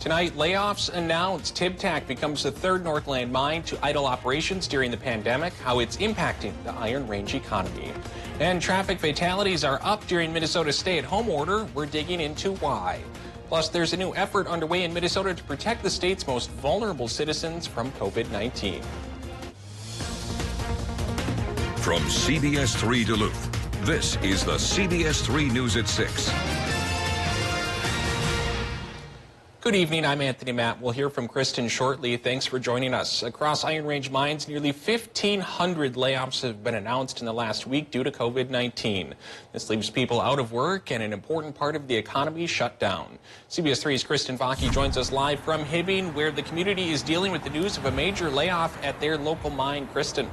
Tonight, layoffs announced. TIBTAC becomes the third Northland mine to idle operations during the pandemic, how it's impacting the Iron Range economy. And traffic fatalities are up during Minnesota's stay-at-home order. We're digging into why. Plus, there's a new effort underway in Minnesota to protect the state's most vulnerable citizens from COVID-19. From CBS3 Duluth, this is the CBS3 News at 6. Good evening, I'm Anthony Matt. We'll hear from Kristen shortly. Thanks for joining us. Across Iron Range mines, nearly 1,500 layoffs have been announced in the last week due to COVID-19. This leaves people out of work and an important part of the economy shut down. CBS3's Kristen Vaki joins us live from Hibbing, where the community is dealing with the news of a major layoff at their local mine. Kristen.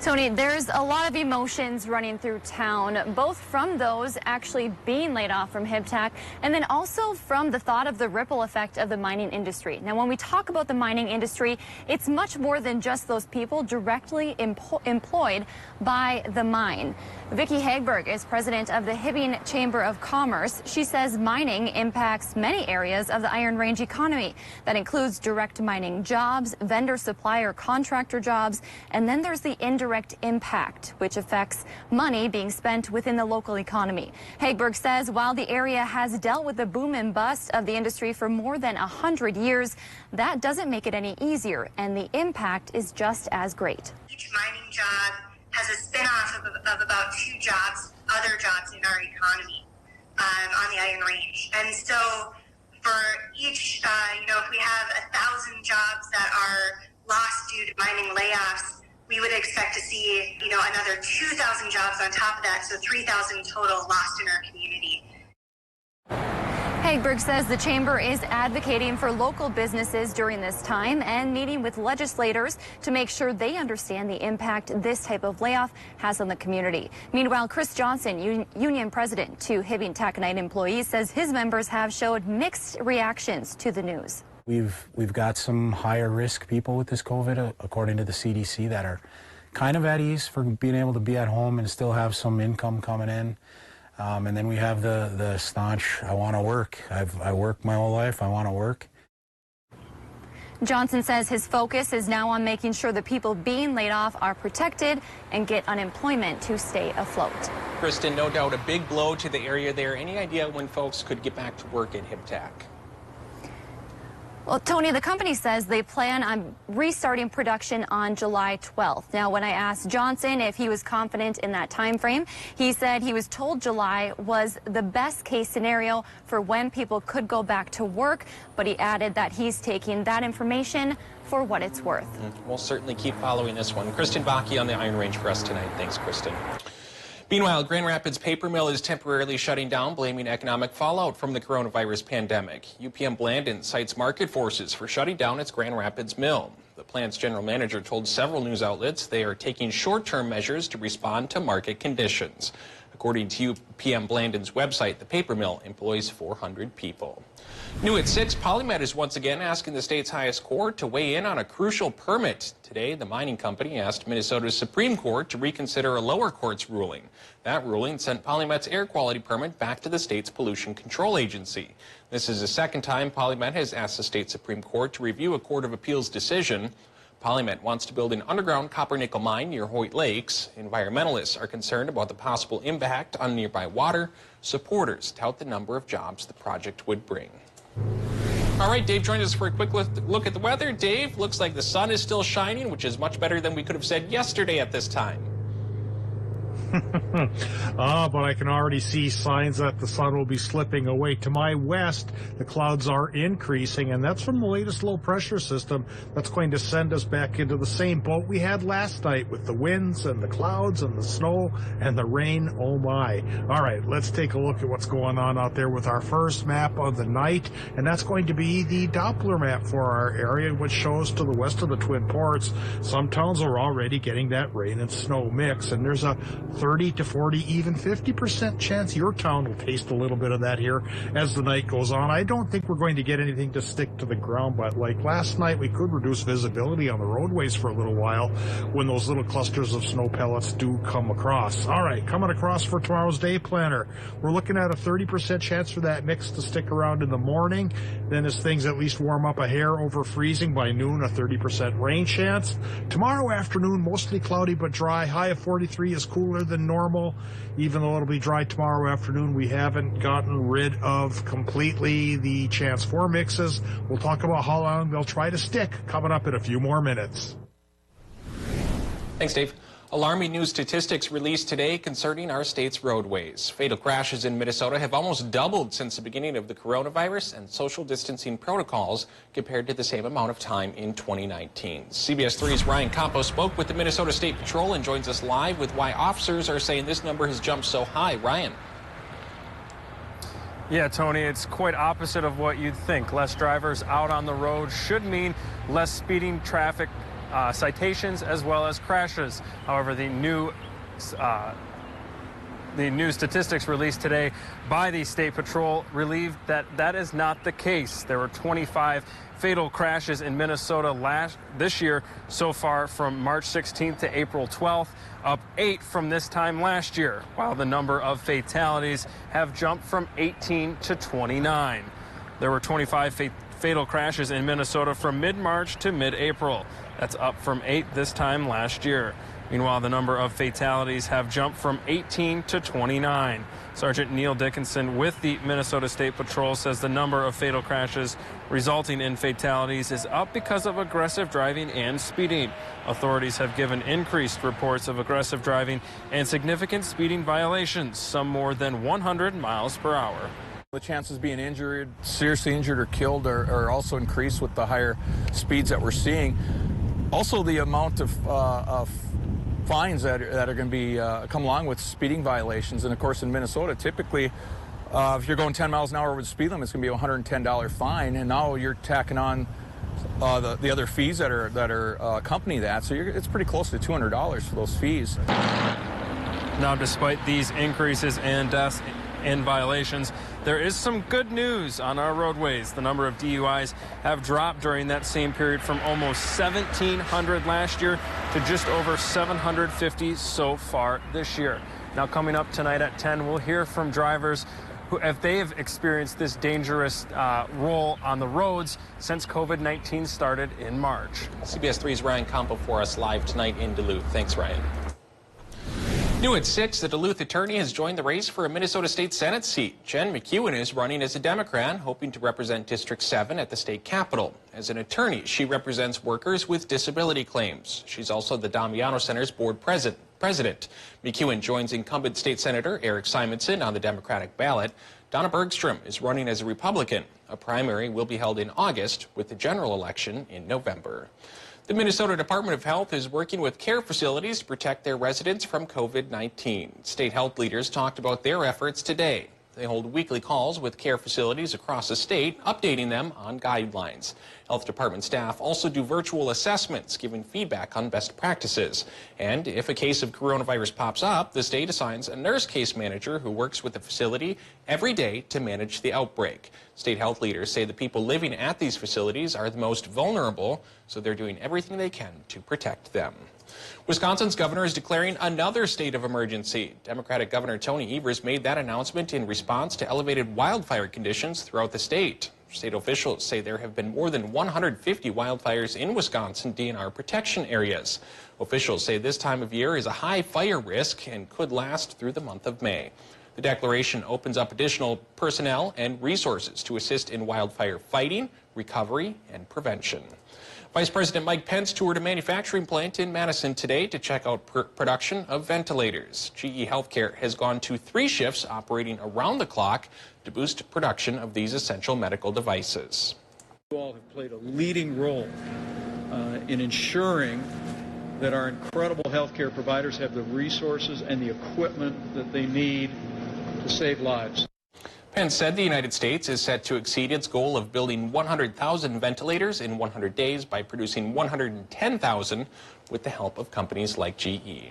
Tony, there's a lot of emotions running through town, both from those actually being laid off from TIBTAC and then also from the thought of the ripple effect of the mining industry. Now, when we talk about the mining industry, it's much more than just those people directly employed by the mine. Vicki Hagberg is president of the Hibbing Chamber of Commerce. She says mining impacts many areas of the Iron Range economy. That includes direct mining jobs, vendor, supplier, contractor jobs, and then there's the indirect impact, which affects money being spent within the local economy. Hagberg says while the area has dealt with the boom and bust of the industry for more than 100 years, that doesn't make it any easier, and the impact is just as great. Each mining job has a spin-off of about 2 jobs, other jobs in our economy on the Iron Range. And so for each, if we have 1,000 jobs that are lost due to mining layoffs, we would expect to see, another 2,000 jobs on top of that, so 3,000 total lost in our community. Hagberg says the chamber is advocating for local businesses during this time and meeting with legislators to make sure they understand the impact this type of layoff has on the community. Meanwhile, Chris Johnson, union president to Hibbing Taconite employees, says his members have showed mixed reactions to the news. We've got some higher risk people with this COVID, according to the CDC, that are kind of at ease for being able to be at home and still have some income coming in. And then we have the staunch, I want to work. I worked my whole life, I want to work. Johnson says his focus is now on making sure the people being laid off are protected and get unemployment to stay afloat. Kristen, no doubt a big blow to the area there. Any idea when folks could get back to work at TIBTAC? Well, Tony, the company says they plan on restarting production on July 12th. Now, when I asked Johnson if he was confident in that time frame, he said he was told July was the best case scenario for when people could go back to work, but he added that he's taking that information for what it's worth. We'll certainly keep following this one. Kristen Vaki on the Iron Range for us tonight. Thanks, Kristen. Meanwhile, Grand Rapids paper mill is temporarily shutting down, blaming economic fallout from the coronavirus pandemic. UPM Blandon cites market forces for shutting down its Grand Rapids mill. The plant's general manager told several news outlets they are taking short-term measures to respond to market conditions. According to UPM Blandon's website, the paper mill employs 400 people. New at 6, PolyMet is once again asking the state's highest court to weigh in on a crucial permit. Today, the mining company asked Minnesota's Supreme Court to reconsider a lower court's ruling. That ruling sent PolyMet's air quality permit back to the state's pollution control agency. This is the second time PolyMet has asked the state Supreme Court to review a Court of Appeals decision. PolyMet wants to build an underground copper-nickel mine near Hoyt Lakes. Environmentalists are concerned about the possible impact on nearby water. Supporters tout the number of jobs the project would bring. All right, Dave joined us for a quick look at the weather. Dave, looks like the sun is still shining, which is much better than we could have said yesterday at this time. But I can already see signs that the sun will be slipping away. To my west, the clouds are increasing, and that's from the latest low pressure system that's going to send us back into the same boat we had last night with the winds and the clouds and the snow and the rain. Oh my. All right, let's take a look at what's going on out there with our first map of the night, and that's going to be the Doppler map for our area, which shows to the west of the Twin Ports. Some towns are already getting that rain and snow mix, and there's a 30 to 40, even 50% chance your town will taste a little bit of that here as the night goes on. I don't think we're going to get anything to stick to the ground, but like last night, we could reduce visibility on the roadways for a little while when those little clusters of snow pellets do come across. All right, coming across for tomorrow's day planner, we're looking at a 30% chance for that mix to stick around in the morning. Then as things at least warm up a hair over freezing by noon, a 30% rain chance. Tomorrow afternoon, mostly cloudy but dry. High of 43 is cooler than normal. Even though it'll be dry tomorrow afternoon, we haven't gotten rid of completely the chance for mixes. We'll talk about how long they'll try to stick coming up in a few more minutes. Thanks, Dave. Alarming new statistics released today concerning our state's roadways. Fatal crashes in Minnesota have almost doubled since the beginning of the coronavirus and social distancing protocols compared to the same amount of time in 2019. CBS 3's Ryan Campos spoke with the Minnesota State Patrol and joins us live with why officers are saying this number has jumped so high. Ryan. Yeah, Tony, it's quite opposite of what you'd think. Less drivers out on the road should mean less speeding, traffic citations, as well as crashes. However, the new statistics released today by the State Patrol relieved that that is not the case. There were 25 fatal crashes in Minnesota this year so far from March 16th to April 12th, up 8 from this time last year, while the number of fatalities have jumped from 18 to 29. There were 25 fatal crashes in Minnesota from mid-March to mid-April. That's up from 8 this time last year. Meanwhile, the number of fatalities have jumped from 18 to 29. Sergeant Neil Dickinson with the Minnesota State Patrol says the number of fatal crashes resulting in fatalities is up because of aggressive driving and speeding. Authorities have given increased reports of aggressive driving and significant speeding violations, some more than 100 miles per hour. The chances of being injured, seriously injured or killed are also increased with the higher speeds that we're seeing. Also, the amount of fines that are going to be come along with speeding violations. And of course, in Minnesota, typically, if you're going 10 miles an hour over the speed limit, it's going to be a $110 fine. And now you're tacking on the other fees that accompany that. So it's pretty close to $200 for those fees. Now, despite these increases in deaths and violations, there is some good news on our roadways. The number of DUIs have dropped during that same period from almost 1,700 last year to just over 750 so far this year. Now, coming up tonight at 10, we'll hear from drivers who, if they have experienced this dangerous role on the roads since COVID-19 started in March. CBS 3's Ryan Campo for us live tonight in Duluth. Thanks, Ryan. New at 6, the Duluth attorney has joined the race for a Minnesota State Senate seat. Jen McEwen is running as a Democrat, hoping to represent District 7 at the state capitol. As an attorney, she represents workers with disability claims. She's also the Damiano Center's board president. McEwen joins incumbent State Senator Eric Simonson on the Democratic ballot. Donna Bergstrom is running as a Republican. A primary will be held in August, with the general election in November. The Minnesota Department of Health is working with care facilities to protect their residents from COVID-19. State health leaders talked about their efforts today. They hold weekly calls with care facilities across the state, updating them on guidelines. Health department staff also do virtual assessments, giving feedback on best practices. And if a case of coronavirus pops up, the state assigns a nurse case manager who works with the facility every day to manage the outbreak. State health leaders say the people living at these facilities are the most vulnerable, so they're doing everything they can to protect them. Wisconsin's governor is declaring another state of emergency. Democratic Governor Tony Evers made that announcement in response to elevated wildfire conditions throughout the state. State officials say there have been more than 150 wildfires in Wisconsin DNR protection areas. Officials say this time of year is a high fire risk and could last through the month of May. The declaration opens up additional personnel and resources to assist in wildfire fighting, recovery, and prevention. Vice President Mike Pence toured a manufacturing plant in Madison today to check out production of ventilators. GE Healthcare has gone to 3 shifts operating around the clock to boost production of these essential medical devices. You all have played a leading role in ensuring that our incredible healthcare providers have the resources and the equipment that they need to save lives. Pence said the United States is set to exceed its goal of building 100,000 ventilators in 100 days by producing 110,000 with the help of companies like GE.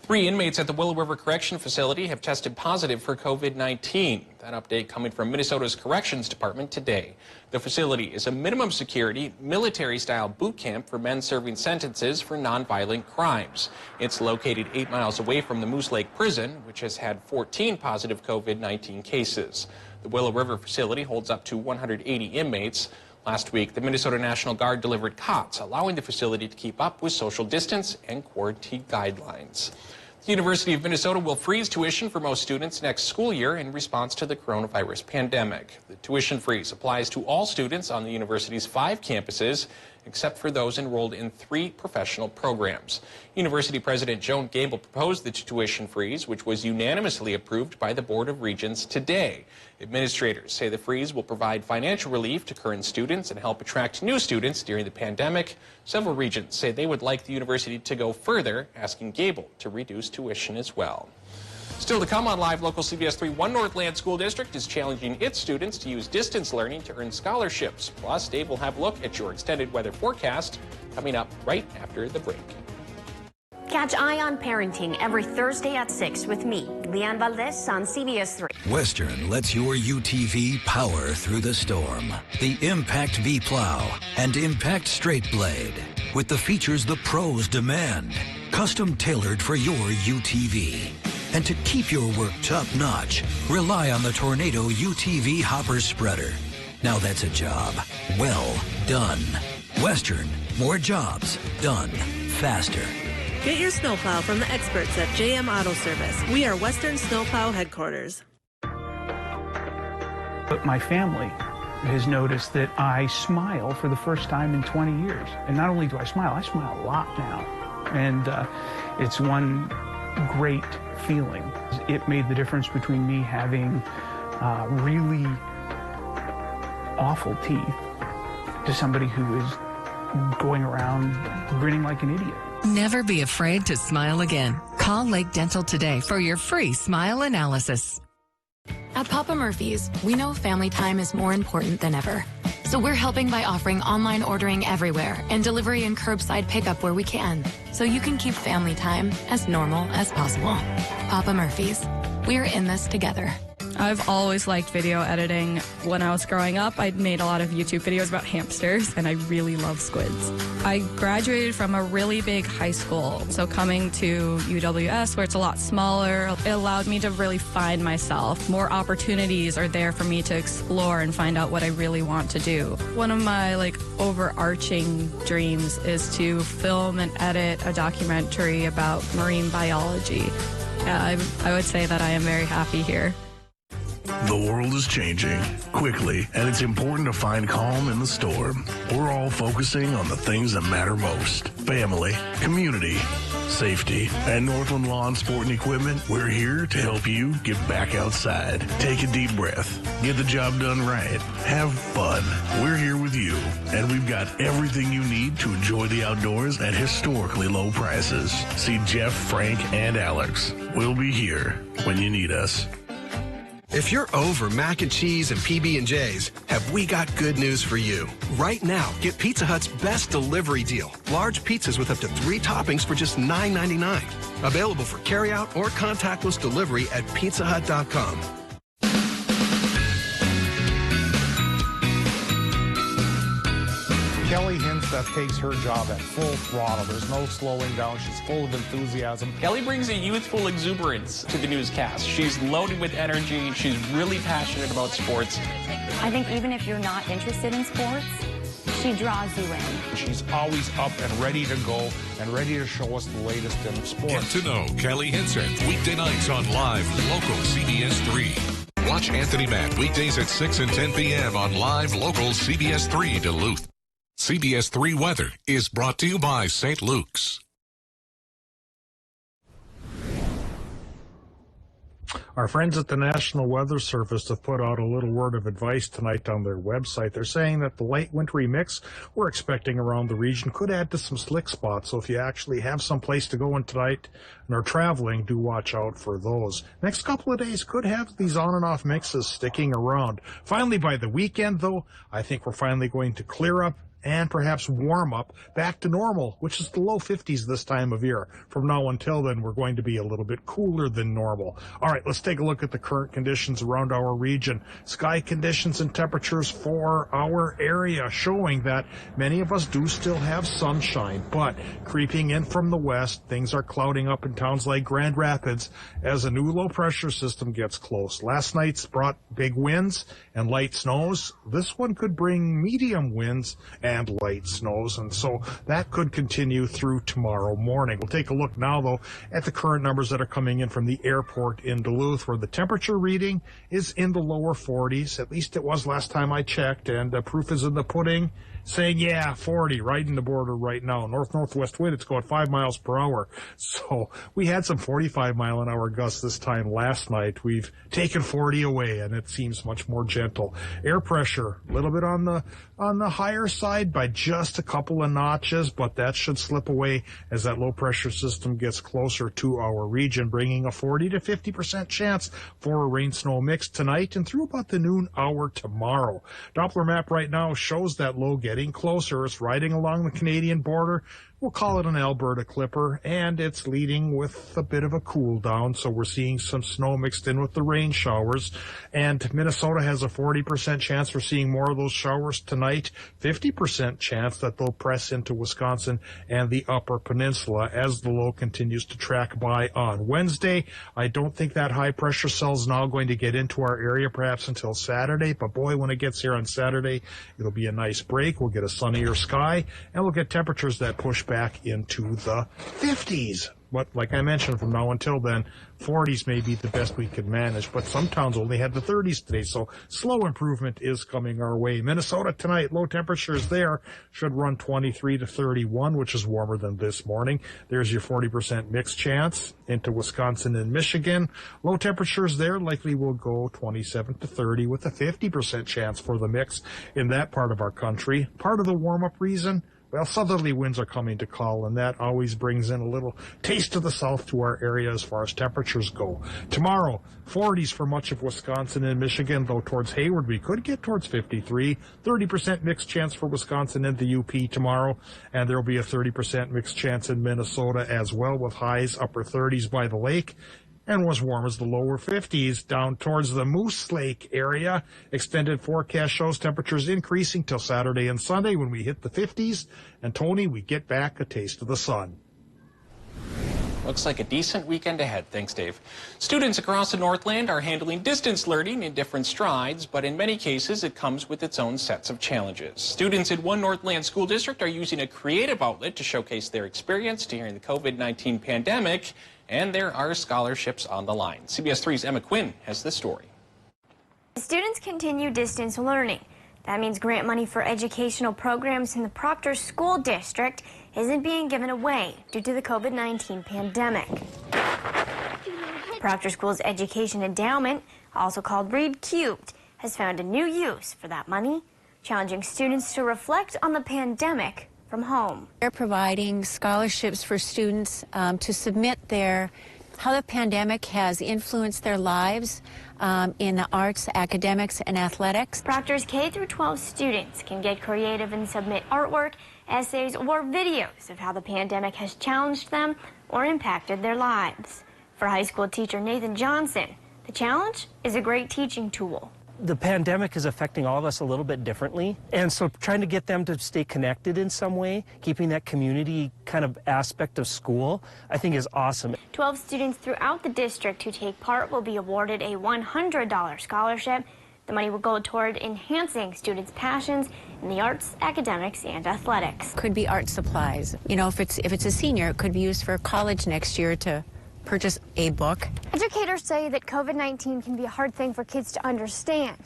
3 inmates at the Willow River Correction Facility have tested positive for COVID-19. That update coming from Minnesota's Corrections Department today. The facility is a minimum security, military-style boot camp for men serving sentences for nonviolent crimes. It's located 8 miles away from the Moose Lake Prison, which has had 14 positive COVID-19 cases. The Willow River facility holds up to 180 inmates. Last week, the Minnesota National Guard delivered cots, allowing the facility to keep up with social distance and quarantine guidelines. The University of Minnesota will freeze tuition for most students next school year in response to the coronavirus pandemic. The tuition freeze applies to all students on the university's 5 campuses, except for those enrolled in 3 professional programs. University President Joan Gable proposed the tuition freeze, which was unanimously approved by the Board of Regents today. Administrators say the freeze will provide financial relief to current students and help attract new students during the pandemic. Several regents say they would like the university to go further, asking Gable to reduce tuition as well. Still to come on Live Local CBS3, one Northland school district is challenging its students to use distance learning to earn scholarships. Plus, Dave will have a look at your extended weather forecast coming up right after the break. Catch Eye on Parenting every Thursday at 6 with me, Leanne Valdez on CBS3. Western lets your UTV power through the storm. The Impact V Plow and Impact Straight Blade. With the features the pros demand. Custom tailored for your UTV. And to keep your work top-notch, rely on the Tornado UTV Hopper Spreader. Now that's a job well done. Western, more jobs done faster. Get your snowplow from the experts at JM Auto Service. We are Western Snowplow headquarters. But my family has noticed that I smile for the first time in 20 years. And not only do I smile a lot now. And it's one great feeling. It made the difference between me having really awful teeth to somebody who is going around grinning like an idiot. Never be afraid to smile again. Call Lake Dental today for your free smile analysis. At Papa Murphy's, we know family time is more important than ever. So we're helping by offering online ordering everywhere and delivery and curbside pickup where we can, so you can keep family time as normal as possible. Papa Murphy's, we're in this together. I've always liked video editing. When I was growing up, I'd made a lot of YouTube videos about hamsters, and I really love squids. I graduated from a really big high school, so coming to UWS, where it's a lot smaller, it allowed me to really find myself. More opportunities are there for me to explore and find out what I really want to do. One of my overarching dreams is to film and edit a documentary about marine biology. I would say that I am very happy here. The world is changing quickly, and it's important to find calm in the storm. We're all focusing on the things that matter most: family, community, safety. At Northland Lawn Sport and Equipment, we're here to help you get back outside. Take a deep breath. Get the job done right. Have fun. We're here with you, and we've got everything you need to enjoy the outdoors at historically low prices. See Jeff, Frank, and Alex. We'll be here when you need us. If you're over mac and cheese and PB&Js, have we got good news for you? Right now, get Pizza Hut's best delivery deal. Large pizzas with up to 3 toppings for just $9.99. Available for carryout or contactless delivery at pizzahut.com. Kelly Hinsteth takes her job at full throttle. There's no slowing down. She's full of enthusiasm. Kelly brings a youthful exuberance to the newscast. She's loaded with energy. She's really passionate about sports. I think even if you're not interested in sports, she draws you in. She's always up and ready to go and ready to show us the latest in sports. Get to know Kelly Hinsteth weekday nights on Live Local CBS3. Watch Anthony Matt weekdays at 6 and 10 p.m. on Live Local CBS3 Duluth. CBS3 Weather is brought to you by St. Luke's. Our friends at the National Weather Service have put out a little word of advice tonight on their website. They're saying that the light wintry mix we're expecting around the region could add to some slick spots. So if you actually have some place to go in tonight and are traveling, do watch out for those. Next couple of days could have these on and off mixes sticking around. Finally, by the weekend, though, I think we're finally going to clear up and perhaps warm up back to normal, which is the low 50s this time of year. From now until then, we're going to be a little bit cooler than normal. All right, let's take a look at the current conditions around our region. Sky conditions and temperatures for our area showing that many of us do still have sunshine, but creeping in from the west, things are clouding up in towns like Grand Rapids as a new low pressure system gets close. Last night's brought big winds and light snows. This one could bring medium winds and light snows, and so that could continue through tomorrow morning. We'll take a look now, though, at the current numbers that are coming in from the airport in Duluth, where the temperature reading is in the lower 40s. At least it was last time I checked, and the proof is in the pudding, saying, yeah, 40, right in the border right now. North-northwest wind, it's going 5 miles per hour. So we had some 45-mile-an-hour gusts this time last night. We've taken 40 away, and it seems much more gentle. Air pressure, a little bit on the higher side by just a couple of notches, but that should slip away as that low-pressure system gets closer to our region, bringing a 40 to 50% chance for a rain-snow mix tonight and through about the noon hour tomorrow. Doppler map right now shows that low getting closer. It's riding along the Canadian border. We'll call it an Alberta clipper, and it's leading with a bit of a cool down, so we're seeing some snow mixed in with the rain showers. And Minnesota has a 40% chance for seeing more of those showers tonight, 50% chance that they'll press into Wisconsin and the Upper Peninsula as the low continues to track by on Wednesday. I don't think that high pressure cell is now going to get into our area perhaps until Saturday, but boy, when it gets here on Saturday, it'll be a nice break. We'll get a sunnier sky, and we'll get temperatures that push back into the 50s. But like I mentioned, from now until then, 40s may be the best we could manage, but some towns only had the 30s today, so slow improvement is coming our way. Minnesota tonight, low temperatures there should run 23 to 31, which is warmer than this morning. There's your 40% mix chance into Wisconsin and Michigan. Low temperatures there likely will go 27 to 30 with a 50% chance for the mix in that part of our country. Part of the warm-up reason, well, southerly winds are coming to call, and that always brings in a little taste of the south to our area as far as temperatures go. Tomorrow, 40s for much of Wisconsin and Michigan, though towards Hayward we could get towards 53. 30% mixed chance for Wisconsin and the UP tomorrow, and there will be a 30% mixed chance in Minnesota as well, with highs upper 30s by the lake. And was warm as the lower 50s down towards the Moose Lake area. Extended forecast shows temperatures increasing till Saturday and Sunday when we hit the 50s. And Tony, we get back a taste of the sun. Looks like a decent weekend ahead. Thanks, Dave. Students across the Northland are handling distance learning in different strides, but in many cases it comes with its own sets of challenges. Students in one Northland school district are using a creative outlet to showcase their experience during the COVID-19 pandemic, and there are scholarships on the line. CBS3's Emma Quinn has this story. Students continue distance learning. That means grant money for educational programs in the Proctor School District isn't being given away due to the COVID-19 pandemic. Proctor School's Education Endowment, also called Read Cubed, has found a new use for that money, challenging students to reflect on the pandemic from home. They're providing scholarships for students to submit how the pandemic has influenced their lives in the arts, academics, and athletics. Proctor's K-12 students can get creative and submit artwork, essays, or videos of how the pandemic has challenged them or impacted their lives. For high school teacher Nathan Johnson, the challenge is a great teaching tool. The pandemic is affecting all of us a little bit differently, and so trying to get them to stay connected in some way, keeping that community kind of aspect of school, I think is awesome. 12 students throughout the district who take part will be awarded a $100 scholarship. The money will go toward enhancing students' passions in the arts, academics, and athletics. Could be art supplies. You know, if it's a senior, it could be used for college next year to purchase a book. Educators say that COVID-19 can be a hard thing for kids to understand,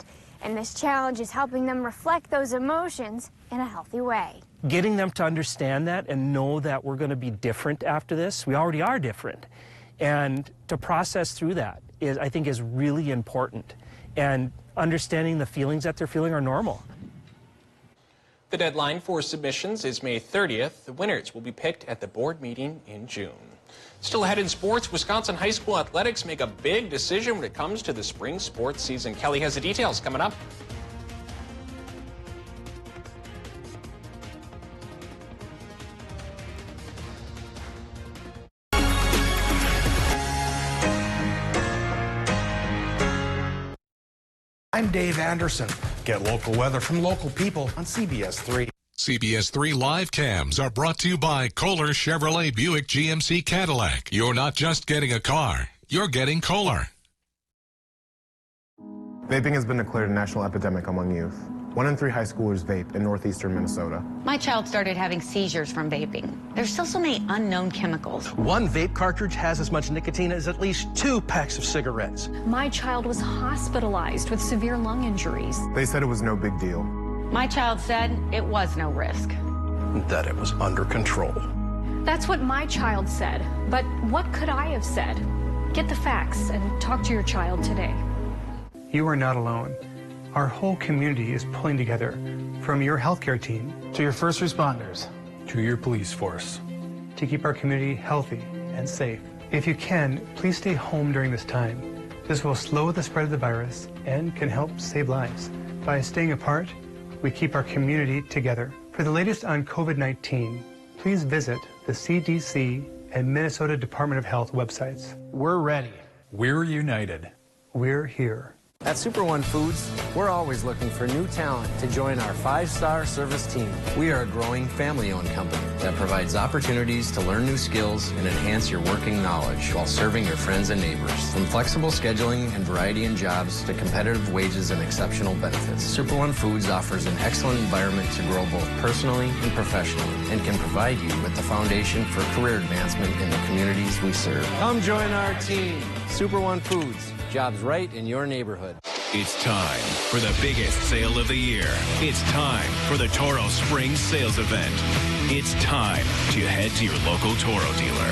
and this challenge is helping them reflect those emotions in a healthy way. Getting them to understand that and know that we're going to be different after this. We already are different. And to process through that is, I think, is really important. And understanding the feelings that they're feeling are normal. The deadline for submissions is May 30th. The winners will be picked at the board meeting in June. Still ahead in sports, Wisconsin high school athletics make a big decision when it comes to the spring sports season. Kelly has the details coming up. I'm Dave Anderson. Get local weather from local people on CBS3. CBS3 live cams are brought to you by Kohler Chevrolet Buick GMC Cadillac. You're not just getting a car, you're getting Kohler. Vaping has been declared a national epidemic among youth. 1 in 3 high schoolers vape in northeastern Minnesota. My child started having seizures from vaping. There's still so many unknown chemicals. One vape cartridge has as much nicotine as at least 2 packs of cigarettes. My child was hospitalized with severe lung injuries. They said it was no big deal. My child said it was no risk. That it was under control. That's what my child said. But what could I have said? Get the facts and talk to your child today. You are not alone. Our whole community is pulling together, from your healthcare team To your first responders, to your police force, to keep our community healthy and safe. If you can, please stay home during this time. This will slow the spread of the virus and can help save lives. By staying apart, we keep our community together. For the latest on COVID-19, please visit the CDC and Minnesota Department of Health websites. we're ready. We're united. We're here. At Super One Foods, we're always looking for new talent to join our 5-star service team. We are a growing family-owned company that provides opportunities to learn new skills and enhance your working knowledge while serving your friends and neighbors. From flexible scheduling and variety in jobs to competitive wages and exceptional benefits, Super One Foods offers an excellent environment to grow both personally and professionally and can provide you with the foundation for career advancement in the communities we serve. Come join our team, Super One Foods. Jobs right in your neighborhood. It's time for the biggest sale of the year. It's time for the Toro Spring Sales Event. It's time to head to your local Toro dealer,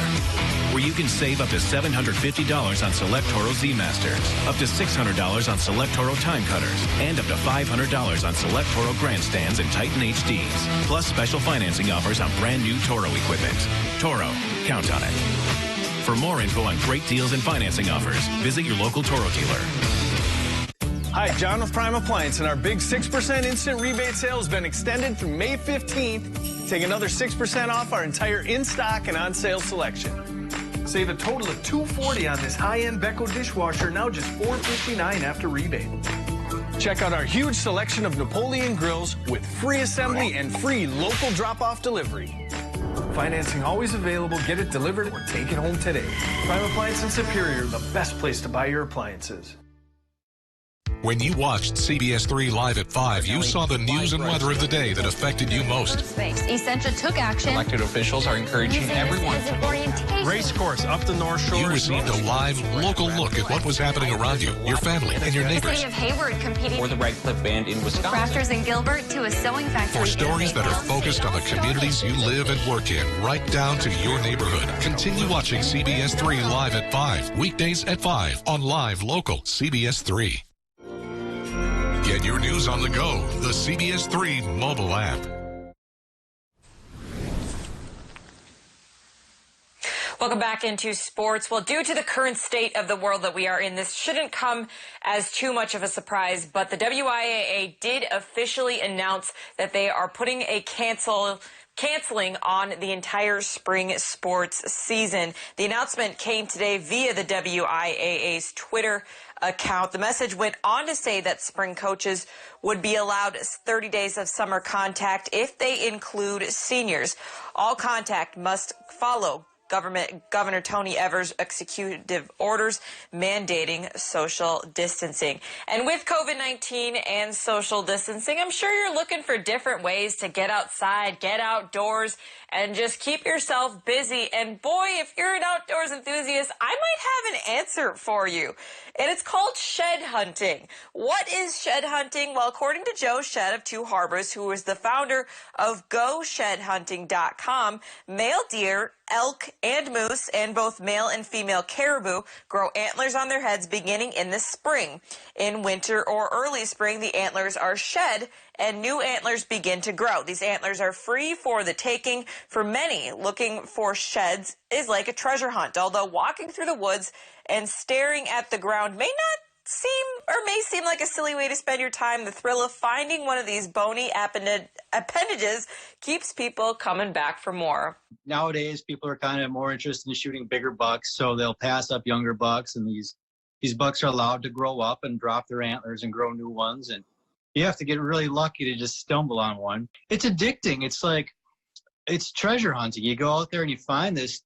where you can save up to $750 on select Toro Z Masters, up to $600 on select Toro Time Cutters, and up to $500 on select Toro Grandstands and Titan HDs, plus special financing offers on brand new Toro equipment. Toro, count on it. For more info on great deals and financing offers, visit your local Toro dealer. Hi, John with Prime Appliance, and our big 6% instant rebate sale has been extended through May 15th. Take another 6% off our entire in-stock and on-sale selection. Save a total of $240 on this high-end Beko dishwasher, now just $459 after rebate. Check out our huge selection of Napoleon grills with free assembly and free local drop-off delivery. Financing always available. Get it delivered or take it home today. Prime Appliance in Superior, the best place to buy your appliances. When you watched CBS3 Live at 5, you saw the news and weather of the day that affected you most. Essentia took action. Elected officials are encouraging everyone to vote. Race course up the North Shore. You received a live, local look at what was happening around you, your family, and your The neighbors. city of Hayward competing For the Red Cliff Band in Wisconsin. crafters in Gilbert to a sewing factory. For stories that are focused on the communities you live and work in, right down to your neighborhood. Continue watching CBS3 Live at 5, weekdays at 5 on Live Local CBS3. Get your news on the go, the CBS3 mobile app. Welcome back into sports. Well, due to the current state of the world that we are in, this shouldn't come as too much of a surprise, but the WIAA did officially announce that they are putting a canceling on the entire spring sports season. The announcement came today via the WIAA's Twitter account. The message went on to say that spring coaches would be allowed 30 days of summer contact if they include seniors. All contact must follow Governor Tony Evers' executive orders mandating social distancing. And with COVID-19 and social distancing, I'm sure you're looking for different ways to get outside, get outdoors, and just keep yourself busy. And boy, if you're an outdoors enthusiast, I might have an answer for you. And it's called shed hunting. What is shed hunting? Well, according to Joe Shed of Two Harbors, who is the founder of GoShedHunting.com, male deer, elk, and moose, and both male and female caribou grow antlers on their heads beginning in the spring. In winter or early spring, the antlers are shed and new antlers begin to grow. These antlers are free for the taking. For many, looking for sheds is like a treasure hunt, although walking through the woods and staring at the ground may seem like a silly way to spend your time. The thrill of finding one of these bony appendages keeps people coming back for more. Nowadays, people are kind of more interested in shooting bigger bucks, so they'll pass up younger bucks, and these these bucks are allowed to grow up and drop their antlers and grow new ones. And you have to get really lucky to just stumble on one. It's addicting. It's treasure hunting. You go out there and you find this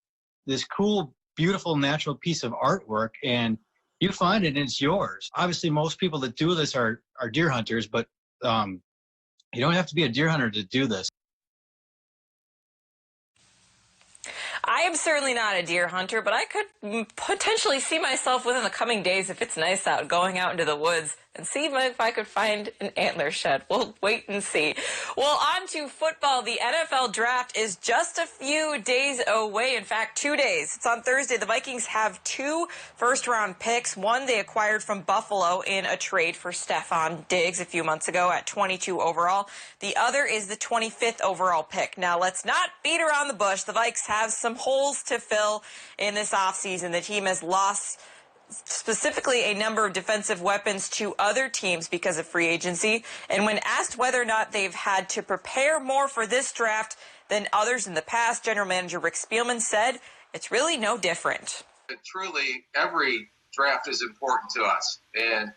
cool, beautiful, natural piece of artwork, and you find it and it's yours. Obviously, most people that do this are deer hunters, but you don't have to be a deer hunter to do this. I am certainly not a deer hunter, but I could potentially see myself within the coming days, if it's nice out, going out into the woods and see if I could find an antler shed. We'll wait and see. Well, on to football. The NFL draft is just a few days away. In fact, 2 days. It's on Thursday. The Vikings have 2 first-round picks. One they acquired from Buffalo in a trade for Stephon Diggs a few months ago at 22 overall. The other is the 25th overall pick. Now, let's not beat around the bush. The Vikes have some holes to fill in this offseason. The team has lost specifically a number of defensive weapons to other teams because of free agency. And when asked whether or not they've had to prepare more for this draft than others in the past, General Manager Rick Spielman said it's really no different. Truly, every draft is important to us, and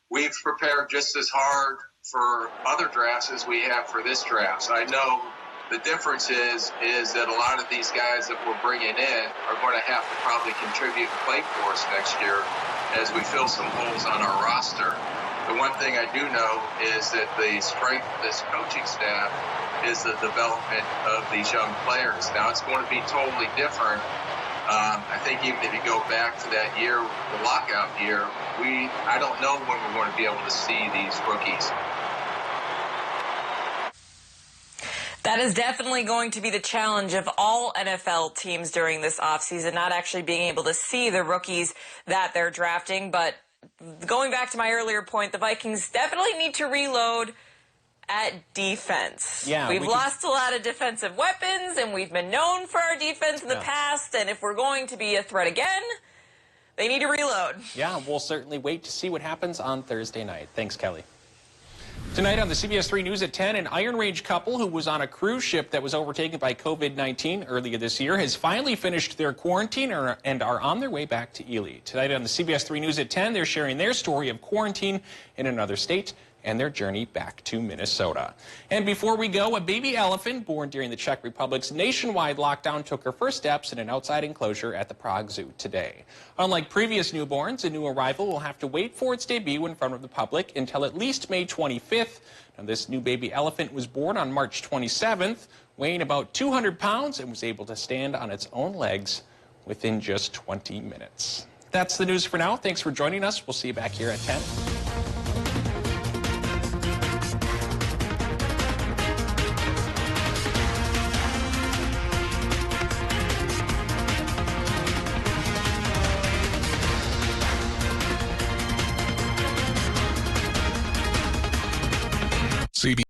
we've prepared just as hard for other drafts as we have for this draft. So I know the difference is that a lot of these guys that we're bringing in are going to have to probably contribute and play for us next year as we fill some holes on our roster. The one thing I do know is that the strength of this coaching staff is the development of these young players. Now, it's going to be totally different. I think even if you go back to that year, the lockout year, I don't know when we're going to be able to see these rookies. That is definitely going to be the challenge of all NFL teams during this offseason, not actually being able to see the rookies that they're drafting. But going back to my earlier point, the Vikings definitely need to reload at defense. Yeah, we've lost a lot of defensive weapons, and we've been known for our defense in the past. And if we're going to be a threat again, they need to reload. Yeah, we'll certainly wait to see what happens on Thursday night. Thanks, Kelly. Tonight on the CBS3 News at 10, an Iron Range couple who was on a cruise ship that was overtaken by COVID-19 earlier this year has finally finished their quarantine and are on their way back to Ely. Tonight on the CBS3 News at 10, they're sharing their story of quarantine in another state and their journey back to Minnesota. And before we go, a baby elephant born during the Czech Republic's nationwide lockdown took her first steps in an outside enclosure at the Prague Zoo today. Unlike previous newborns, a new arrival will have to wait for its debut in front of the public until at least May 25th. Now, this new baby elephant was born on March 27th, weighing about 200 pounds and was able to stand on its own legs within just 20 minutes. That's the news for now. Thanks for joining us. We'll see you back here at 10. CBS